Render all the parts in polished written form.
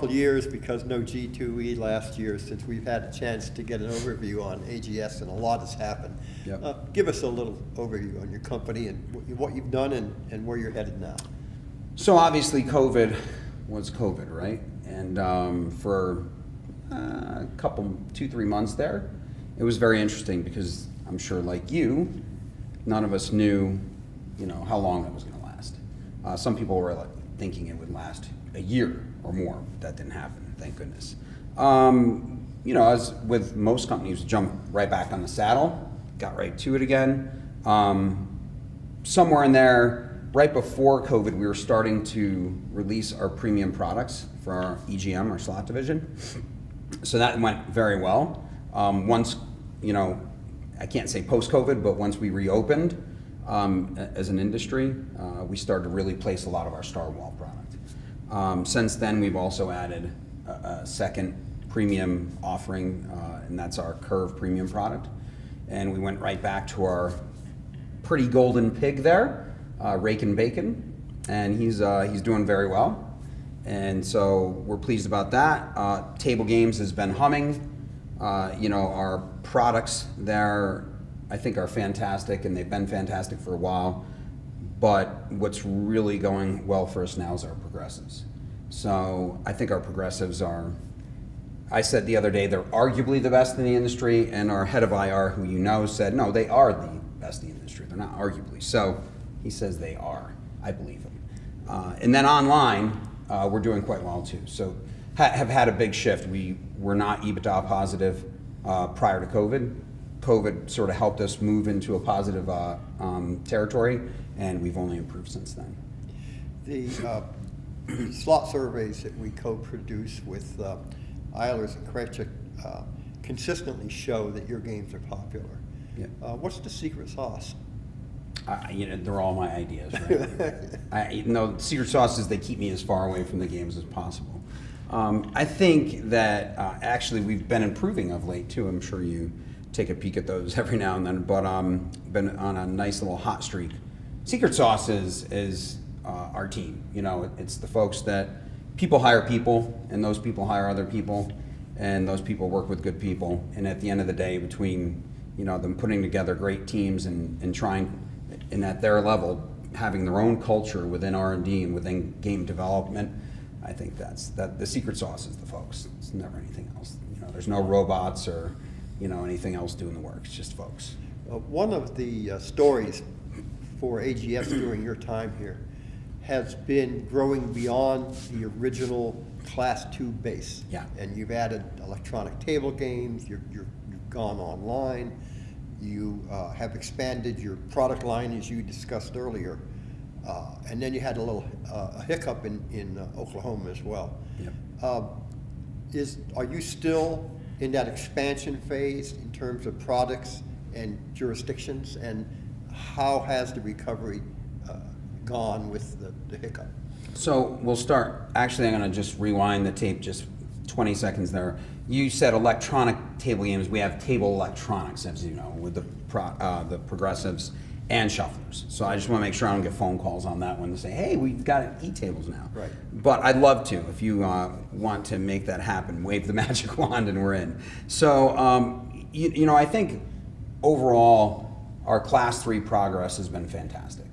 couple of years, because no G2E last year, since we've had a chance to get an overview on AGS, and a lot has happened. Yep. Give us a little overview on your company and what you've done and where you're headed now. So obviously COVID was COVID, right? And for a couple, 2-3 months there, it was very interesting because I'm sure like you, none of us knew, how long that was going to last. Some people were like thinking it would last a year or more. That didn't happen, thank goodness. As with most companies, jumped right back on the saddle, got right to it again. Somewhere in there, right before COVID, we were starting to release our premium products for our EGM, our slot division. So that went very well. Once, I can't say post-COVID, but once we reopened as an industry, we started to really place a lot of our Star Wall product. Since then, we've also added a second premium offering, and that's our Curve premium product. And we went right back to our pretty golden pig there, Rakin' Bacon, and he's doing very well. And so we're pleased about that. Table games has been humming. Our products there, I think, are fantastic, and they've been fantastic for a while. But what's really going well for us now is our progressives. So I think our progressives are, I said the other day, they're arguably the best in the industry, and our head of IR, who said, no, they are the best in the industry. They're not arguably. So he says they are. I believe him. And then online, we're doing quite well too. So have had a big shift. We were not Ebitda positive prior to COVID. COVID sort of helped us move into a positive territory, and we've only improved since then. The slot surveys that we co-produce with Eilers and Krejcik consistently show that your games are popular. Yeah. What's the secret sauce? They're all my ideas, right? Secret sauce is they keep me as far away from the games as possible. I think that actually we've been improving of late too. I'm sure you take a peek at those every now and then, but been on a nice little hot streak. Secret sauce is our team. It's the folks that people hire people, and those people hire other people, and those people work with good people. And at the end of the day, between them putting together great teams and trying, and at their level, having their own culture within R&D and within game development, I think that the secret sauce is the folks. It's never anything else. There's no robots or anything else doing the work. It's just folks. One of the stories for AGS during your time here has been growing beyond the original Class 2 base. Yeah. And you've added electronic table games. You've gone online. You have expanded your product line, as you discussed earlier, and then you had a little hiccup in Oklahoma as well. Yep. Are you still in that expansion phase in terms of products and jurisdictions, and how has the recovery gone with the hiccup? So we'll start. Actually, I'm going to just rewind the tape just 20 seconds there. You said electronic table games. We have table electronics, as you know, with the progressives and shufflers. So I just want to make sure I don't get phone calls on that one to say, hey, we've got e-tables now. Right. But I'd love to. If you want to make that happen, wave the magic wand and we're in. So, I think overall, our Class 3 progress has been fantastic.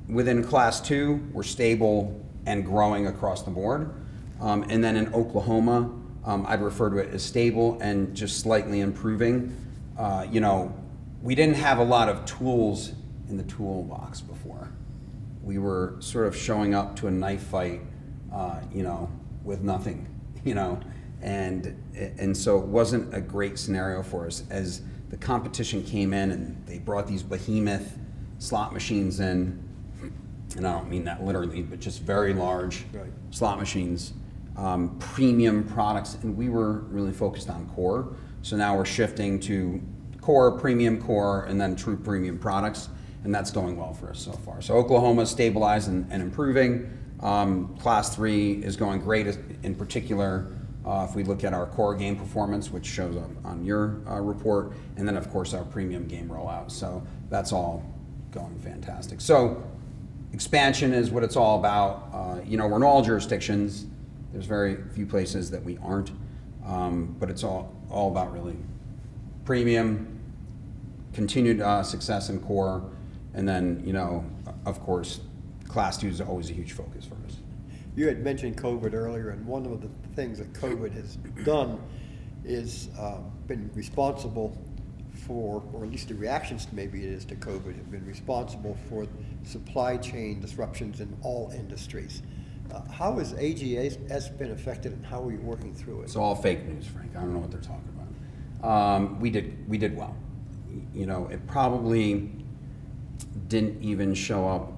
Within Class 2, we're stable and growing across the board. And then in Oklahoma, I'd refer to it as stable and just slightly improving. We didn't have a lot of tools in the toolbox before. We were sort of showing up to a knife fight, with nothing, and so it wasn't a great scenario for us. As the competition came in and they brought these behemoth slot machines in, and I don't mean that literally, but just very large slot machines, premium products, and we were really focused on core. So now we're shifting to core, premium core, and then true premium products, and that's going well for us so far. So Oklahoma is stabilized and improving. Class 3 is going great, in particular, if we look at our core game performance, which shows up on your report, and then of course our premium game rollout. So that's all going fantastic. So expansion is what it's all about. We're in all jurisdictions, There's very few places that we aren't, but it's all about really premium, continued success in core, and then, you know, of course, Class 2 is always a huge focus for us. You had mentioned COVID earlier, and one of the things that COVID has done is been responsible for, or at least the reactions to maybe it is to COVID, have been responsible for supply chain disruptions in all industries. How has AGS been affected, and how are you working through it? It's all fake news, Frank. I don't know what they're talking about. We did well. You know, it probably didn't even show up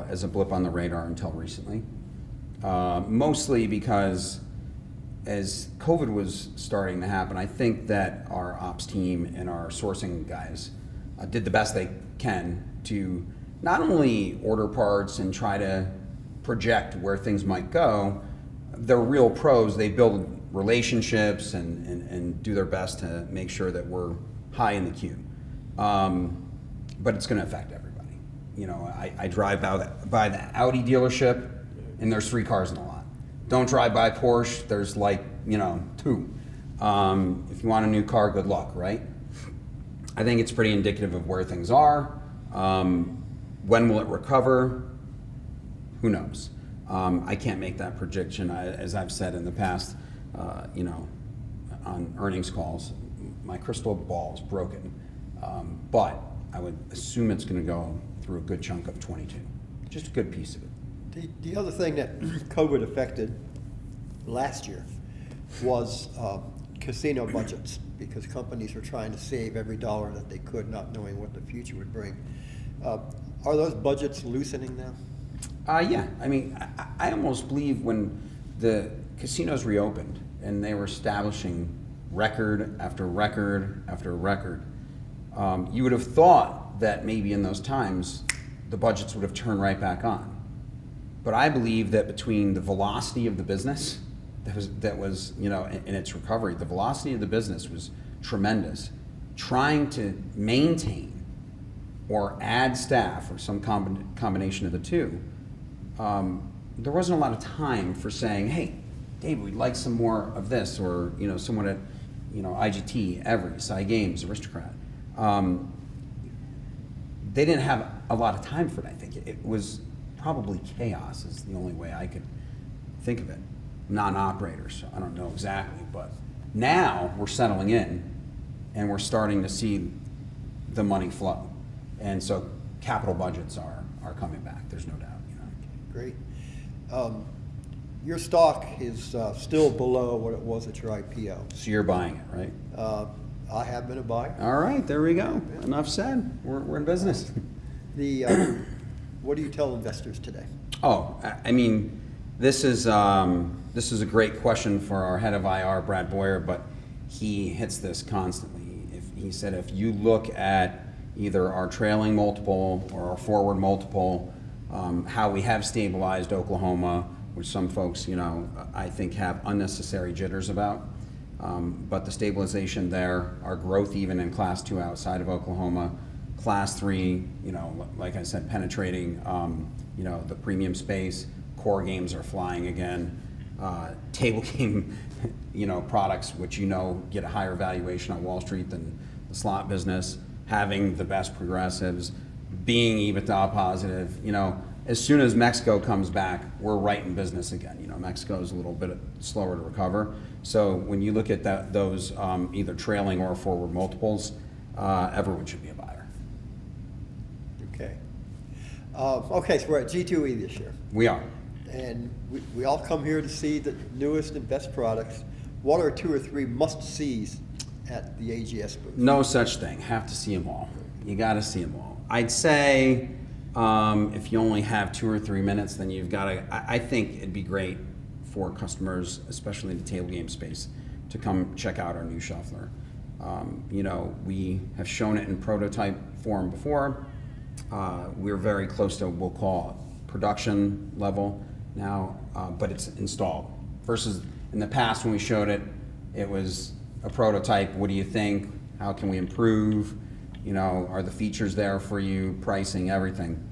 as a blip on the radar until recently. Mostly because as COVID was starting to happen, I think that our ops team and our sourcing guys did the best they can to not only order parts and try to project where things might go. They're real pros. They build relationships and do their best to make sure that we're high in the queue. But it's going to affect everybody. You know, I drive by the Audi dealership, and there's 3 cars in the lot. Don't drive by Porsche, there's like, you know, 2. If you want a new car, good luck, right? I think it's pretty indicative of where things are. When will it recover? Who knows? I can't make that prediction. As I've said in the past, you know, on earnings calls, my crystal ball is broken. But I would assume it's going to go through a good chunk of 22, just a good piece of it. The other thing that COVID affected last year was casino budgets, because companies were trying to save every dollar that they could, not knowing what the future would bring. Are those budgets loosening now? Yeah, I mean, I almost believe when the casinos reopened and they were establishing record after record after record, you would have thought that maybe in those times the budgets would have turned right back on. But I believe that between the velocity of the business that was, you know, in its recovery, the velocity of the business was tremendous. Trying to maintain or add staff or some combination of the two, there wasn't a lot of time for saying, hey, Dave, we'd like some more of this, or, you know, someone at, you know, IGT, Every, Cy Games, Aristocrat. They didn't have a lot of time for it, I think. It was probably chaos is the only way I could think of it. Non-operators, I don't know exactly, but now we're settling in and we're starting to see the money flow. And so capital budgets are coming back, there's no doubt. You know. Great. Your stock is still below what it was at your IPO. So you're buying it, right? I have been a buyer. All right, there we go. Enough said. We're in business. What do you tell investors today? Oh, I mean, this is a great question for our head of IR, Brad Boyer, but he hits this constantly. He said if you look at either our trailing multiple or our forward multiple, how we have stabilized Oklahoma, which some folks, you know, I think have unnecessary jitters about. But the stabilization there, our growth even in Class 2 outside of Oklahoma, Class 3, you know, like I said, penetrating, you know, the premium space, core games are flying again. Table game, you know, products, which you know get a higher valuation on Wall Street than the slot business, having the best progressives, being Ebitda positive, you know, as soon as Mexico comes back, we're right in business again. You know, Mexico is a little bit slower to recover. So when you look at those either trailing or forward multiples, everyone should be a buyer. Okay. Okay, so we're at G2E this year. We are. And we all come here to see the newest and best products. What are 2 or 3 must-sees at the AGS booth? No such thing. Have to see them all. You got to see them all. I'd say if you only have 2 or 3 minutes, then you've got to. I think it'd be great for customers, especially in the table game space, to come check out our new shuffler. You know, we have shown it in prototype form before. We're very close to what we'll call production level now, but it's installed. Versus in the past when we showed it, it was a prototype. What do you think? How can we improve? You know, are the features there for you? Pricing, everything.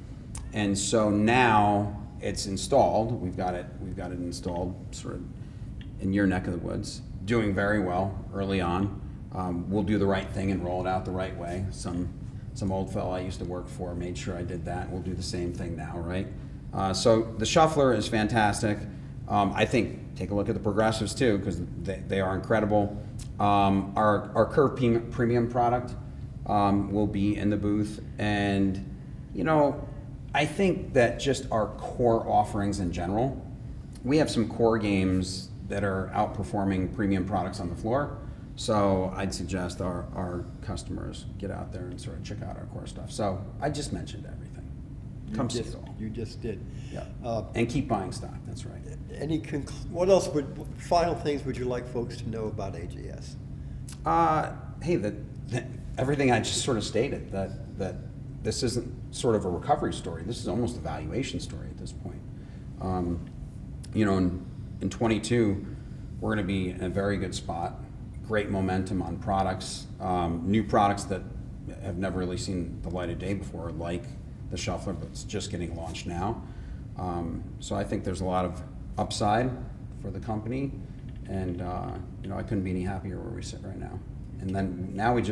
And so now it's installed. We've got it installed sort of in your neck of the woods. Doing very well early on. We'll do the right thing and roll it out the right way. Some old fellow I used to work for made sure I did that. We'll do the same thing now, right? So the shuffler is fantastic. I think take a look at the progressives too, because they are incredible. Our Curve Premium product will be in the booth, and I think that just our core offerings in general, we have some core games that are outperforming premium products on the floor. So I'd suggest our customers get out there and sort of check out our core stuff. So I just mentioned everything. Come see it all. You just did. Yeah. And keep buying stock. That's right. What else final things would you like folks to know about AGS? Hey, everything I just sort of stated, that this isn't sort of a recovery story. This is almost a valuation story at this point. In 22, we're going to be in a very good spot. Great momentum on products, new products that have never really seen the light of day before, like the shuffler, but it's just getting launched now. So I think there's a lot of upside for the company, and I couldn't be any happier where we sit right now. And then now we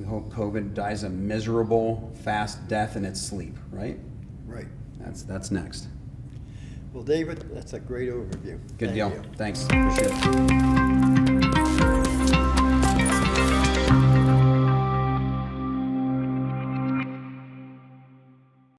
hope COVID dies a miserable, fast death in its sleep, right? Right. That's next. Well, David, that's a great overview. Good deal. You. Thanks. Appreciate it.